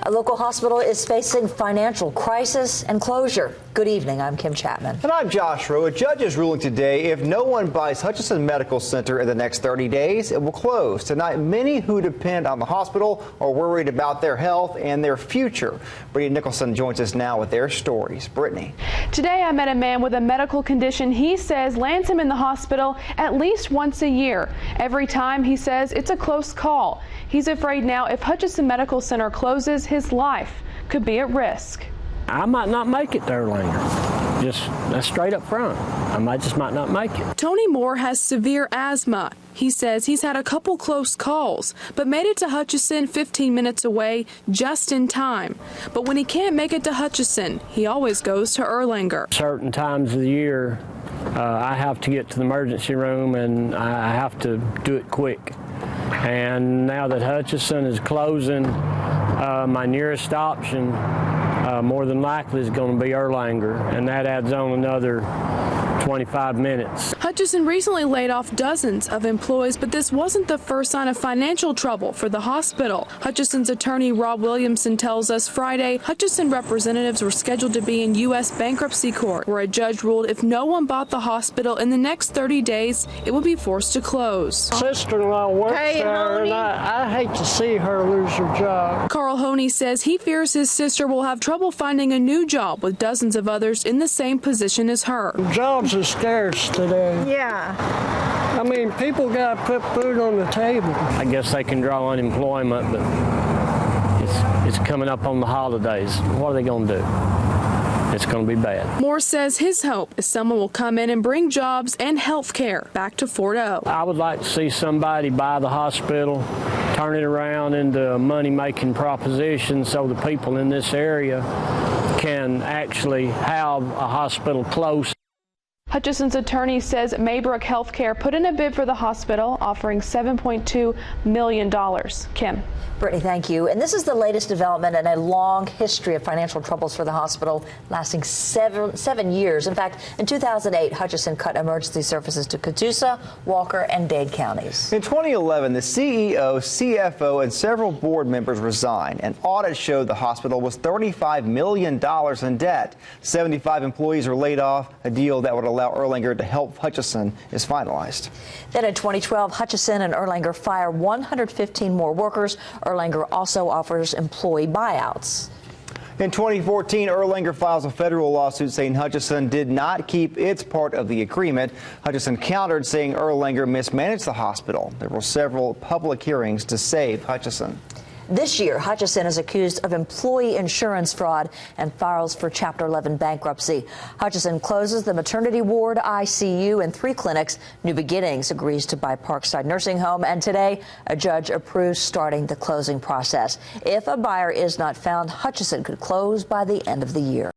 A local hospital is facing financial crisis and closure. Good evening, I'm Kim Chapman. And I'm Josh Rowe. A judge is ruling today if no one buys Hutcheson Medical Center in the next 30 days, it will close. Tonight, many who depend on the hospital are worried about their health and their future. Brittany Nicholson joins us now with their stories. Brittany. Today, I met a man with a medical condition he says lands him in the hospital at least once a year. Every time, he says, it's a close call. He's afraid now if Hutcheson Medical Center closes, his life could be at risk. I might not make it to Erlanger. That's straight up front. I just might not make it. Tony Moore has severe asthma. He says he's had a couple close calls, but made it to Hutcheson 15 minutes away just in time. But when he can't make it to Hutcheson, he always goes to Erlanger. Certain times of the year, I have to get to the emergency room and I have to do it quick. And now that Hutcheson is closing, my nearest option more than likely is going to be Erlanger, and that adds on another 25 minutes. Hutcheson recently laid off dozens of employees, but this wasn't the first sign of financial trouble for the hospital. Hutcheson's attorney Rob Williamson tells us Friday Hutcheson representatives were scheduled to be in U.S. bankruptcy court, where a judge ruled if no one bought the hospital in the next 30 days, it would be forced to close. Sister-in-law works there, and I hate to see her lose her job. Karl Honea says he fears his sister will have trouble finding a new job with dozens of others in the same position as her. Jobs are scarce today. Yeah. I mean, people got to put food on the table. I guess they can draw unemployment, but it's coming up on the holidays. What are they going to do? It's going to be bad. Moore says his hope is someone will come in and bring jobs and health care back to Fort O. I would like to see somebody buy the hospital, turn it around into a money-making proposition so the people in this area can actually have a hospital close. Hutcheson's attorney says Maybrook Healthcare put in a bid for the hospital, offering $7.2 million. Kim. Brittany, thank you. And this is the latest development in a long history of financial troubles for the hospital, lasting seven years. In fact, in 2008, Hutcheson cut emergency services to Catoosa, Walker, and Dade counties. In 2011, the CEO, CFO, and several board members resigned. An audit showed the hospital was $35 million in debt. 75 employees were laid off. A deal that would allow Erlanger to help Hutcheson is finalized. Then in 2012, Hutcheson and Erlanger fire 115 more workers. Erlanger also offers employee buyouts. In 2014, Erlanger files a federal lawsuit saying Hutcheson did not keep its part of the agreement. Hutcheson countered, saying Erlanger mismanaged the hospital. There were several public hearings to save Hutcheson. This year, Hutcheson is accused of employee insurance fraud and files for Chapter 11 bankruptcy. Hutcheson closes the maternity ward, ICU, and 3 clinics. New Beginnings agrees to buy Parkside Nursing Home, and today a judge approves starting the closing process. If a buyer is not found, Hutcheson could close by the end of the year.